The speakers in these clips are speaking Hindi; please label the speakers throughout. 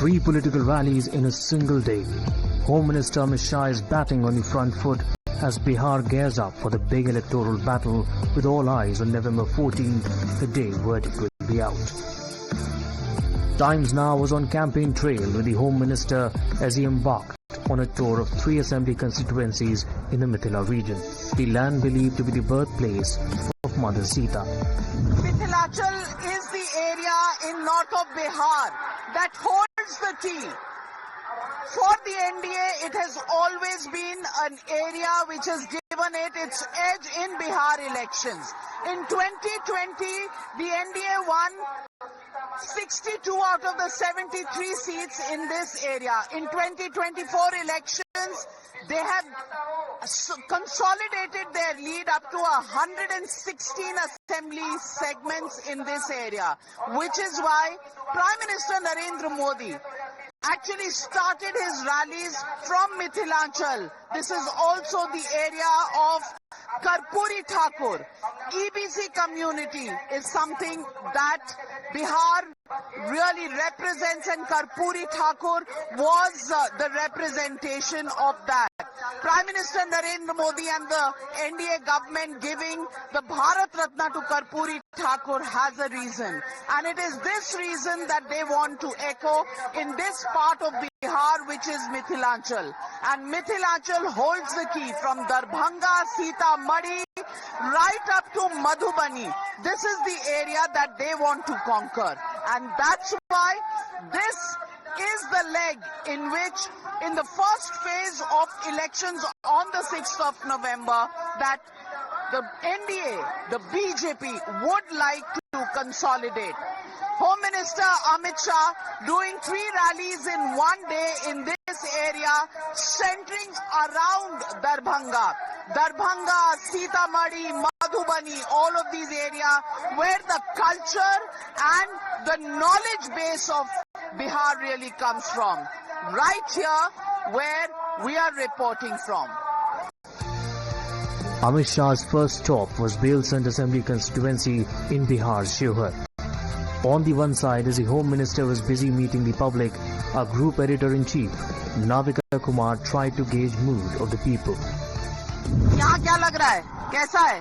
Speaker 1: 3 political rallies in a single day. Home Minister Amit Shah is batting on the front foot as Bihar gears up for the big electoral battle, with all eyes on November 14th, the day verdict will be out. Times Now was on campaign trail with the Home Minister as he embarked on a tour of 3 assembly constituencies in the Mithila region, the land believed to be the birthplace of Mother Sita.
Speaker 2: Mithilachal is the area in north of Bihar that holds the key. For the NDA, it has always been an area which has given it its edge in Bihar elections. In 2020, the NDA won 62 out of the 73 seats in this area. In 2024 elections, they have consolidated their lead up to 116 assembly segments in this area, which is why Prime Minister Narendra Modi actually started his rallies from Mithilachal. This is also the area of Karpuri Thakur. EBC community is something that Bihar really represents, and Karpuri Thakur was the representation of that. Prime Minister Narendra Modi and the NDA government giving the Bharat Ratna to Karpuri Thakur has a reason. And it is this reason that they want to echo in this part of Bihar, which is Mithilachal. And Mithilachal holds the key from Darbhanga, Sitamarhi, right up to Madhubani. This is the area that they want to conquer. And that's why this is the leg in which, in the first phase of elections on the 6th of November, that the NDA, the BJP, would like to consolidate. Home Minister Amit Shah doing 3 rallies in one day in this area, centering around Darbhanga. Darbhanga, Sitamarhi, Madhubani, all of these areas where the culture and the knowledge base of Bihar really comes from. Right here where we are reporting from.
Speaker 1: Amit Shah's first stop was Belsand Assembly constituency in Bihar's Shiohar. On the one side, as the Home Minister was busy meeting the public, our group editor-in-chief, Navika Kumar, tried to gauge mood of the people.
Speaker 2: यहाँ क्या लग रहा है? कैसा है?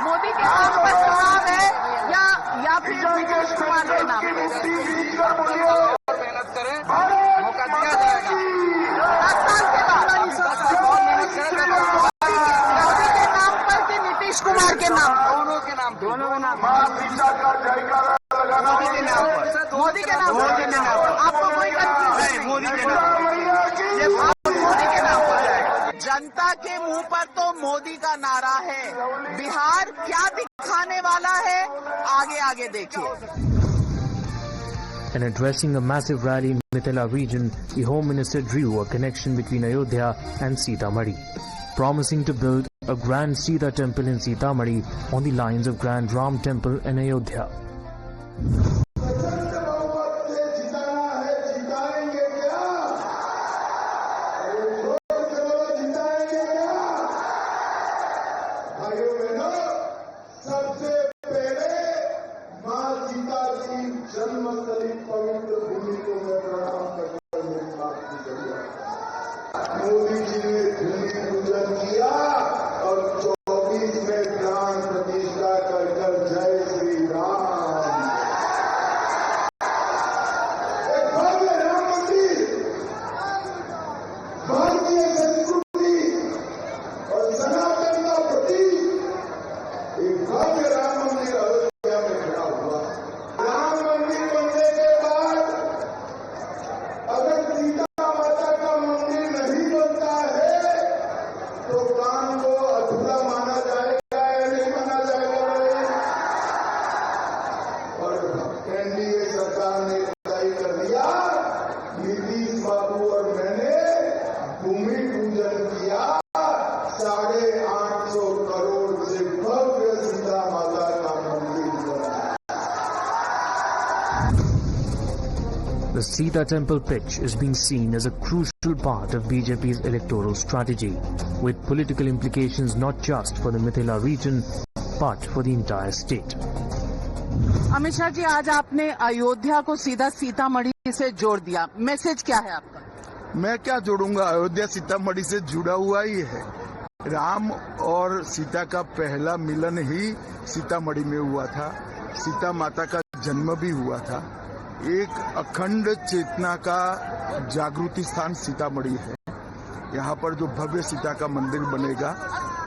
Speaker 2: मोदी के नाम पर चुनाव है या फिर नीतीश कुमार के नाम पर? मेहनत करें, मौका दिया जाएगा। कुमार के नाम, दोनों के नाम, मोदी के नाम, आपको कोई कंफ्यूजन नहीं, मोदी के नाम। जनता के मुंह पर तो मोदी का नारा है, बिहार क्या दिखाने वाला है, आगे आगे देखिए.
Speaker 1: And addressing a massive rally in Mithila region, the Home Minister drew a connection between Ayodhya and Sitamarhi, promising to build a grand Sita temple in Sitamarhi on the lines of Grand Ram temple in Ayodhya.
Speaker 3: Modi ji ने भूमि पूजन किया और 24 में प्राण प्रतिष्ठा कर जय श्री राम। एक भव्य राम मंदिर, भारतीय संस्कृति और सनातन का प्रतीक, एक भव्य राम मंदिर अयोध्या में खड़ा हुआ। राम मंदिर बनने के बाद अगर सीता माता का मंदिर नहीं बनता है तो काम
Speaker 1: The Sita Temple pitch is being seen as a crucial part of BJP's electoral strategy, with political implications not just for the Mithila region, but for the entire state.
Speaker 2: Amit Shah ji, आज आपने अयोध्या को सीधा सीतामढ़ी से जोड़ दिया, मैसेज क्या है आपका?
Speaker 3: मैं क्या जोड़ूंगा, अयोध्या सीतामढ़ी से जुड़ा हुआ ही है। राम और सीता का पहला मिलन ही सीतामढ़ी में हुआ था, सीता माता का जन्म भी हुआ था। एक अखंड चेतना का जागृति स्थान सीतामढ़ी है। यहाँ पर जो भव्य सीता का मंदिर बनेगा,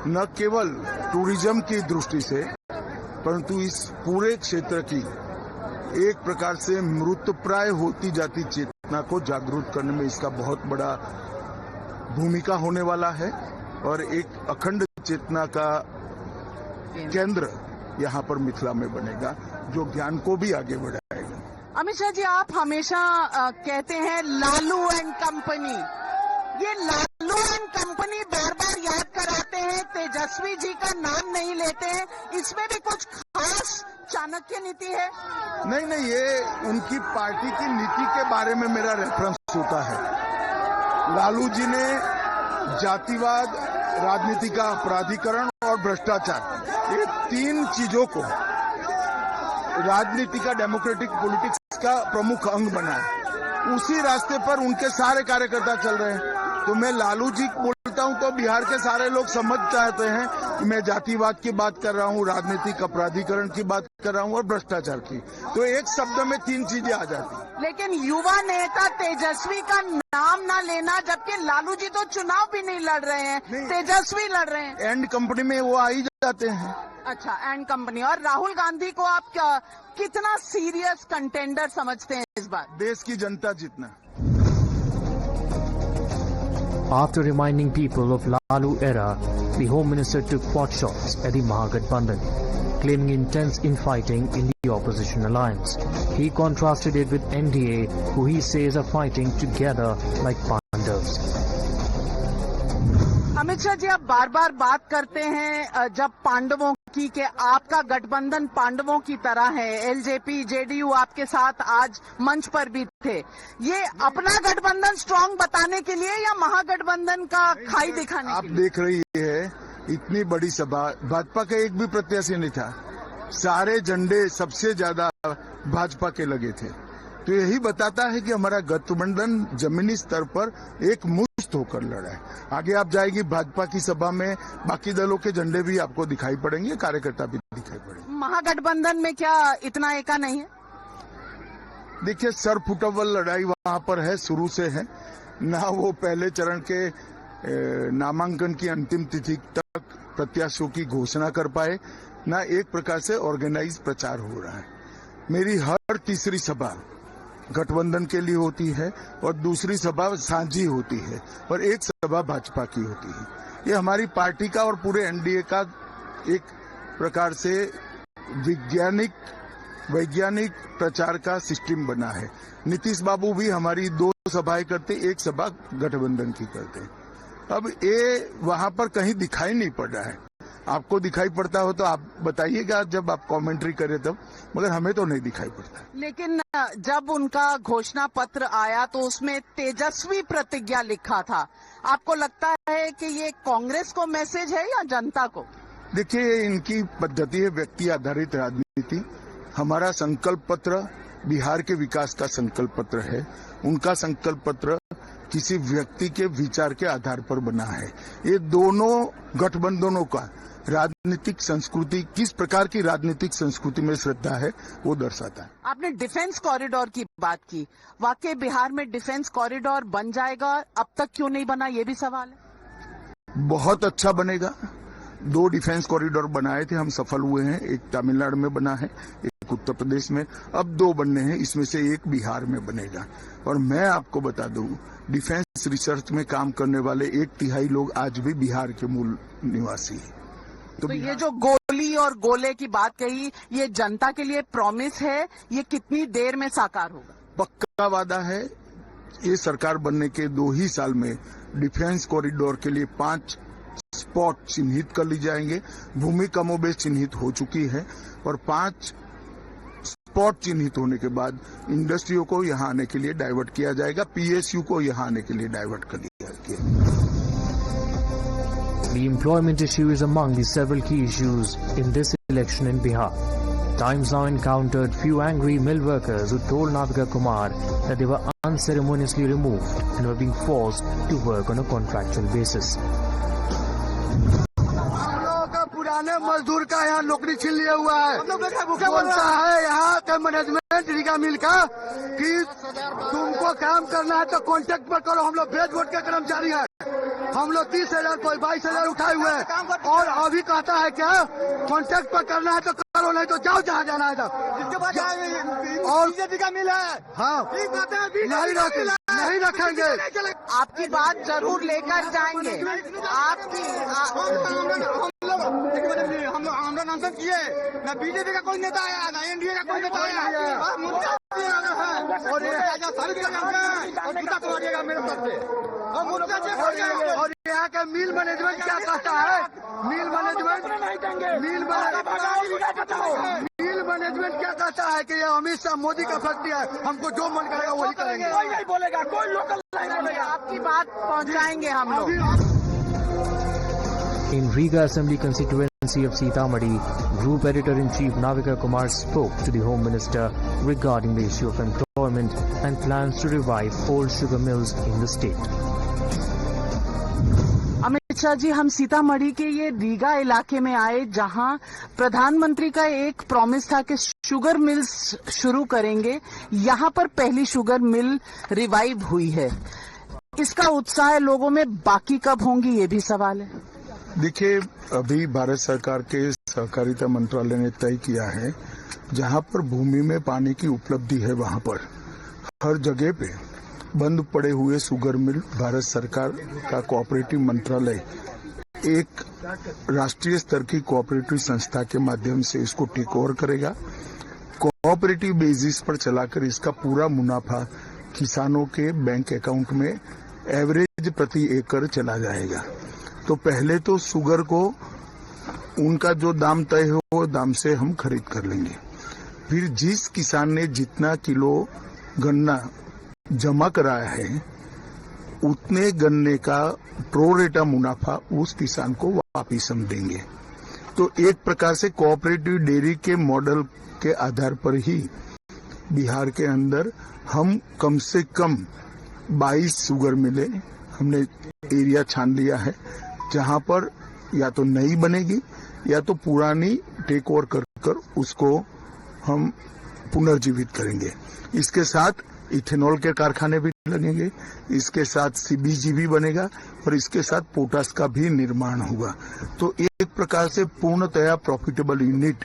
Speaker 3: न केवल टूरिज्म की दृष्टि से, परंतु इस पूरे क्षेत्र की एक प्रकार से मृतप्राय होती जाती चेतना को जागरूक करने में इसका बहुत बड़ा भूमिका होने वाला है और एक अखंड चेतना का केंद्र यहाँ पर मिथिला में बनेगा, जो ज्ञान को भी आगे बढ़ाएगा।
Speaker 2: अमित शाह जी, आप हमेशा कहते हैं लालू एंड कंपनी, ये लालू एंड कंपनी बार बार याद कराते हैं, तेजस्वी जी का नाम नहीं लेते हैं, इसमें भी कुछ खास चाणक्य नीति है?
Speaker 3: नहीं, ये उनकी पार्टी की नीति के बारे में मेरा रेफरेंस होता है। लालू जी ने जातिवाद, राजनीति का अपराधीकरण और भ्रष्टाचार, ये तीन चीजों को राजनीति का, डेमोक्रेटिक पॉलिटिक्स का प्रमुख अंग बनाया। उसी रास्ते पर उनके सारे कार्यकर्ता चल रहे हैं। तो मैं लालू जी बोलता हूं तो बिहार के सारे लोग समझ चाहते हैं कि मैं जातिवाद की बात कर रहा हूं, राजनीतिक अपराधीकरण की बात कर रहा हूं और भ्रष्टाचार की। तो एक शब्द में तीन चीजें आ जाती।
Speaker 2: लेकिन युवा नेता तेजस्वी का नाम ना लेना, जबकि लालू जी तो चुनाव भी नहीं लड़ रहे हैं, तेजस्वी लड़ रहे हैं।
Speaker 3: एंड कंपनी में वो आ ही जाते हैं।
Speaker 2: अच्छा, एंड कंपनी। और राहुल गांधी को आप कितना सीरियस कंटेंडर समझते हैं इस बार?
Speaker 3: देश की जनता जितना।
Speaker 1: After reminding people of Lalu era, the Home Minister took pot shots at the Mahagathbandhan, claiming intense infighting in the opposition alliance. He contrasted it with NDA, who he says are fighting together like Pandavas.
Speaker 2: Amit Shah ji, आप बार बार बात करते हैं जब पांडवों की कि आपका गठबंधन पांडवों की तरह है, एलजेपी, जेडीयू आपके साथ आज मंच पर भी थे। ये अपना गठबंधन स्ट्रांग बताने के लिए या महागठबंधन का खाई दिखाने
Speaker 3: आप
Speaker 2: के लिए?
Speaker 3: देख रही है इतनी बड़ी सभा, भाजपा का एक भी प्रत्याशी नहीं था, सारे झंडे सबसे ज्यादा भाजपा के लगे थे। तो यही बताता है कि हमारा गठबंधन जमीनी स्तर पर एक मुश्त होकर लड़ा है। आगे आप जाएगी भाजपा की सभा में, बाकी दलों के झंडे भी आपको दिखाई पड़ेंगे, कार्यकर्ता भी दिखाई पड़ेंगे।
Speaker 2: महागठबंधन में क्या इतना एका नहीं है?
Speaker 3: देखिए, सर फुटबॉल लड़ाई वहां पर है, शुरू से है ना। वो पहले चरण के नामांकन की अंतिम तिथि तक प्रत्याशियों की घोषणा कर पाए, ना एक प्रकार से ऑर्गेनाइज प्रचार हो रहा है। मेरी हर तीसरी सभा गठबंधन के लिए होती है और दूसरी सभा साझी होती है और एक सभा भाजपा की होती है। ये हमारी पार्टी का और पूरे एनडीए का एक प्रकार से वैज्ञानिक प्रचार का सिस्टम बना है। नीतीश बाबू भी हमारी 2 सभाएं करते, 1 सभा गठबंधन की करते। अब ये वहां पर कहीं दिखाई नहीं पड़ रहा है। आपको दिखाई पड़ता हो तो आप बताइएगा जब आप कमेंट्री करें तब, मगर हमें तो नहीं दिखाई पड़ता।
Speaker 2: लेकिन जब उनका घोषणा पत्र आया तो उसमें तेजस्वी प्रतिज्ञा लिखा था। आपको लगता है कि ये कांग्रेस को मैसेज है या जनता को?
Speaker 3: देखिए, इनकी पद्धति है व्यक्ति आधारित राजनीति। हमारा संकल्प पत्र बिहार के विकास का संकल्प पत्र है, उनका संकल्प पत्र किसी व्यक्ति के विचार के आधार पर बना है। ये दोनों गठबंधनों का राजनीतिक संस्कृति, किस प्रकार की राजनीतिक संस्कृति में श्रद्धा है, वो दर्शाता है।
Speaker 2: आपने डिफेंस कॉरिडोर की बात की, वाकई बिहार में डिफेंस कॉरिडोर बन जाएगा? अब तक क्यों नहीं बना, ये भी सवाल है।
Speaker 3: बहुत अच्छा बनेगा। 2 डिफेंस कॉरिडोर बनाए थे, हम सफल हुए हैं। एक तमिलनाडु में बना है, एक उत्तर प्रदेश में, अब 2 बनने हैं, इसमें से एक बिहार में बनेगा। और मैं आपको बता दूं, डिफेंस रिसर्च में काम करने वाले 1/3 लोग आज भी बिहार के मूल निवासी हैं।
Speaker 2: तो ये जो गोली और गोले की बात कही, ये जनता के लिए प्रॉमिस है, ये कितनी देर में साकार होगा?
Speaker 3: पक्का वादा है। ये सरकार बनने के 2 ही साल में डिफेंस कॉरिडोर के लिए 5 स्पॉट चिन्हित कर ली जाएंगे। भूमि कमोबेश चिन्हित हो चुकी है और 5 स्पॉट चिन्हित होने के बाद इंडस्ट्रियों को यहाँ आने के लिए डाइवर्ट किया जाएगा, पीएसयू को यहाँ आने के लिए डाइवर्ट कर दिया गया।
Speaker 1: The employment issue is among the several key issues in this election in Bihar. Times Now encountered few angry mill workers who told Navika Kumar that they were unceremoniously removed and were being forced to work on a contractual basis.
Speaker 4: पुराने मजदूर का यहाँ नौकरी छीन लिया हुआ है। कौन सा है यहाँ का मैनेजमेंट रीगा मिल का कि तुमको काम करना है तो कॉन्ट्रैक्ट पर करो। हम लोग बेच वोट के कर्मचारी हैं, हम लोग 30,000 कोई 22,000 उठाए हुए हैं और अभी कहता है क्या कॉन्ट्रैक्ट पर करना है तो करो, नहीं तो जाओ जहाँ जाना है। और बीजेपी का मिल है, हाँ नहीं रखेंगे।
Speaker 2: आपकी बात जरूर लेकर जाएंगे।
Speaker 4: हम लोग नाम किए ना, बीजेपी का कोई नेता आया ना एनडीए का कोई नेता आया और यहाँ का मिल मैनेजमेंट क्या कहता है? मिल मैनेजमेंट क्या कहता है कि ये अमित शाह मोदी का फैक्ट्री है, हमको जो मन करेगा वही करेंगे। कोई नहीं बोलेगा, कोई लोकल नहीं बोलेगा।
Speaker 2: आपकी बात पहुंचाएंगे हम लोग।
Speaker 1: In Riga Assembly constituency of Sitamarhi, Group Editor-in-Chief Navika Kumar spoke to the Home Minister regarding the issue of employment and plans to revive old sugar mills in the state.
Speaker 2: Amit Shah ji, हम सीतामढ़ी के ये रीगा इलाके में आए जहां प्रधानमंत्री का एक प्रॉमिस था कि शुगर मिल्स शुरू करेंगे। यहां पर पहली शुगर मिल रिवाइव हुई है। इसका उत्साह लोगों में बाकी कब होंगी, ये भी सवाल है।
Speaker 3: देखिए, अभी भारत सरकार के सहकारिता मंत्रालय ने तय किया है जहां पर भूमि में पानी की उपलब्धि है वहां पर हर जगह पे बंद पड़े हुए शुगर मिल भारत सरकार का कोऑपरेटिव मंत्रालय एक राष्ट्रीय स्तर की कोऑपरेटिव संस्था के माध्यम से इसको टेक ओवर करेगा। कोऑपरेटिव बेसिस पर चलाकर इसका पूरा मुनाफा किसानों के बैंक अकाउंट में एवरेज प्रति एकड़ चला जाएगा। तो पहले तो शुगर को उनका जो दाम तय हो वो दाम से हम खरीद कर लेंगे। फिर जिस किसान ने जितना किलो गन्ना जमा कराया है उतने गन्ने का प्रोरेटा मुनाफा उस किसान को वापिस हम देंगे। तो एक प्रकार से कोऑपरेटिव डेयरी के मॉडल के आधार पर ही बिहार के अंदर हम कम से कम 22 शुगर मिलें हमने एरिया छान लिया है जहां पर या तो नई बनेगी या तो पुरानी टेक ओवर कर उसको हम पुनर्जीवित करेंगे। इसके साथ इथेनॉल के कारखाने भी लगेंगे, इसके साथ सीबीजी भी बनेगा और इसके साथ पोटास का भी निर्माण होगा। तो एक प्रकार से पूर्णतया प्रॉफिटेबल यूनिट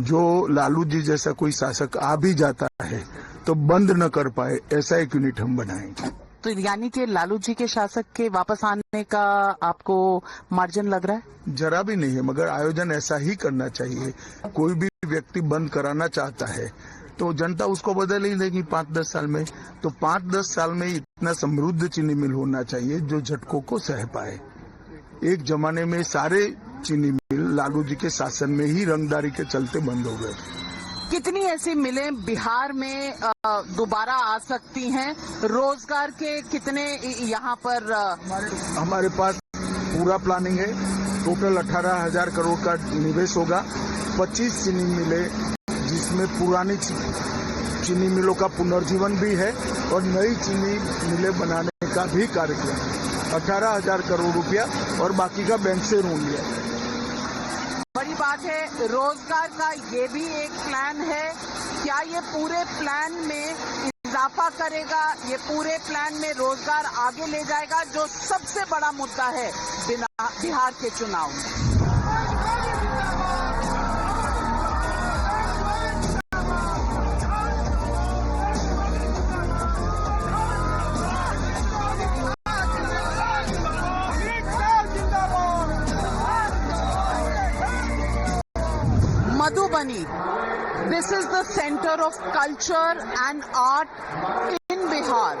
Speaker 3: जो लालू जी जैसा कोई शासक आ भी जाता है तो बंद न कर पाए, ऐसा एक यूनिट हम बनाएंगे।
Speaker 2: तो यानी कि लालू जी के शासक के वापस आने का आपको मार्जिन लग रहा है?
Speaker 3: जरा भी नहीं है, मगर आयोजन ऐसा ही करना चाहिए। कोई भी व्यक्ति बंद कराना चाहता है तो जनता उसको बदल ही देगी 5-10 साल में। तो 5-10 साल में इतना समृद्ध चीनी मिल होना चाहिए जो झटकों को सह पाए। एक जमाने में सारे चीनी मिल लालू जी के शासन में ही रंगदारी के चलते बंद हो गए।
Speaker 2: कितनी ऐसी मिलें बिहार में दोबारा आ सकती हैं? रोजगार के कितने यहाँ पर
Speaker 3: हमारे पास पूरा प्लानिंग है। टोटल 18,000 करोड़ का निवेश होगा। 25 चीनी मिलें जिसमें पुरानी चीनी मिलों का पुनर्जीवन भी है और नई चीनी मिलें बनाने का भी कार्यक्रम। 18,000 करोड़ रुपया और बाकी का बैंक से ऋण लिया।
Speaker 2: बड़ी बात है, रोजगार का ये भी एक प्लान है। क्या ये पूरे प्लान में इजाफा करेगा? ये पूरे प्लान में रोजगार आगे ले जाएगा, जो सबसे बड़ा मुद्दा है बिहार के चुनाव में? Madhubani. This is the center of culture and art in Bihar.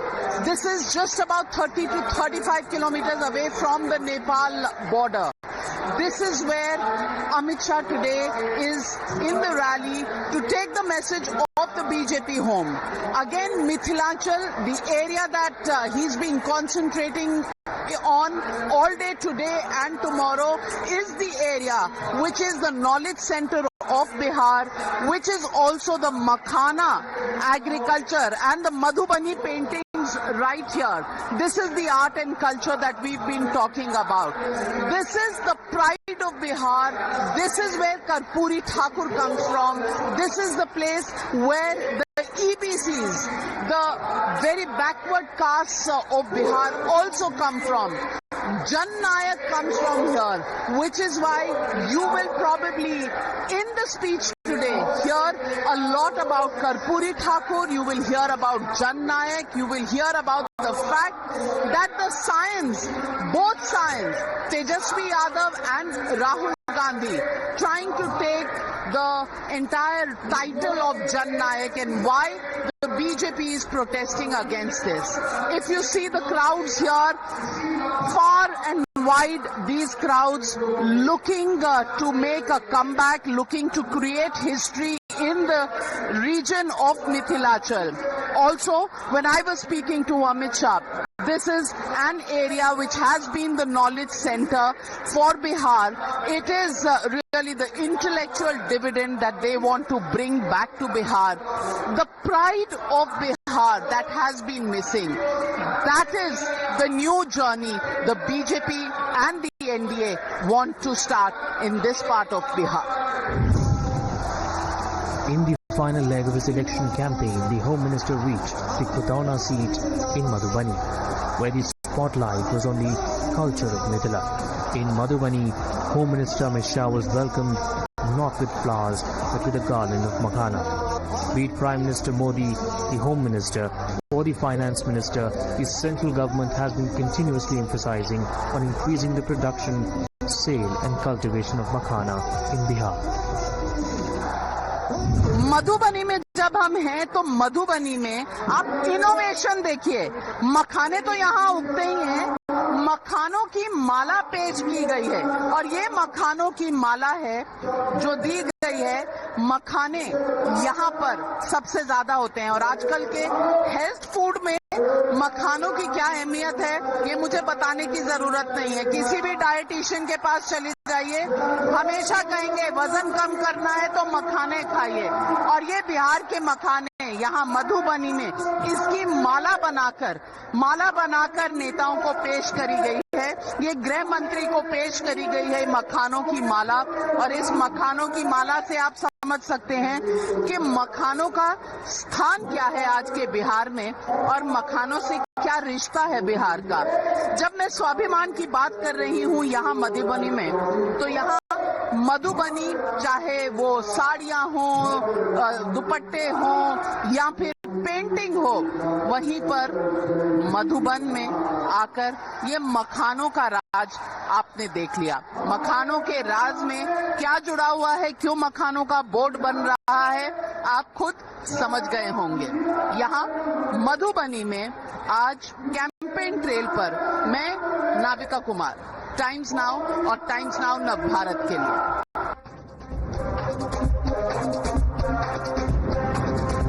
Speaker 2: This is just about 30 to 35 kilometers away from the Nepal border. This is where Amit Shah today is in the rally to take the message of the BJP home. Again, Mithilachal, the area that he's been concentrating on all day today and tomorrow, is the area which is the knowledge center of Bihar, which is also the makhana agriculture and the Madhubani paintings right here. This is the art and culture that we've been talking about. This is the pride of Bihar. This is where Karpuri Thakur comes from. This is the place where the EBCs, the very backward castes of Bihar, also come from. Jan Nayak comes from here, which is why you will probably, in the speech today, hear a lot about Karpuri Thakur. You will hear about Jan Nayak. You will hear about the fact that the science, both sides, Tejasvi Yadav and Rahul Gandhi, trying to take the entire title of Jan Nayak, and why the BJP is protesting against this. If you see the crowds here, far and wide, these crowds looking to make a comeback, looking to create history in the region of Mithilachal. Also, when I was speaking to Amit Shah, this is an area which has been the knowledge center for Bihar. It is really the intellectual dividend that they want to bring back to Bihar. The pride of Bihar that has been missing. That is the new journey the BJP and the NDA want to start in this part of Bihar.
Speaker 1: In the final leg of his election campaign, the Home Minister reached the Khutauna seat in Madhubani, where the spotlight was on the culture of Mithila. In Madhubani, Home Minister Amit Shah was welcomed not with flowers but with a garland of makhana. Be it Prime Minister Modi, the Home Minister or the Finance Minister, the central government has been continuously emphasizing on increasing the production, sale and cultivation of makhana in Bihar.
Speaker 2: Madhubani में जब हम हैं तो मधुबनी में आप इनोवेशन देखिए। मखाने तो यहाँ उगते ही हैं, मखानों की माला पेश की गई है और ये मखानों की माला है जो दी गई है। मखाने यहाँ पर सबसे ज्यादा होते हैं और आजकल के हेल्थ फूड में मखानों की क्या अहमियत है ये मुझे बताने की जरूरत नहीं है। किसी भी डाइटिशियन के पास चले जाइए, हमेशा कहेंगे वजन कम करना है तो मखाने खाइए। और ये बिहार के मखाने यहाँ मधुबनी में इसकी माला बनाकर नेताओं को पेश करी गई है। ये गृह मंत्री को पेश करी गई है मखानों की माला, और इस मखानों की माला से आप समझ सकते हैं कि मखानों का स्थान क्या है आज के बिहार में और मखानों से क्या रिश्ता है बिहार का। जब मैं स्वाभिमान की बात कर रही हूँ यहाँ मधुबनी में, तो यहाँ मधुबनी चाहे वो साड़ियाँ हों, दुपट्टे हों या फिर पेंटिंग हो, वहीं पर मधुबन में आकर ये मखानों का राज आपने देख लिया। मखानों के राज में क्या जुड़ा हुआ है, क्यों मखानों का बोर्ड बन रहा है, आप खुद समझ गए होंगे। यहाँ मधुबनी में आज कैंपेन ट्रेल पर मैं नाविका कुमार, टाइम्स नाउ और टाइम्स नाउ नव भारत के लिए।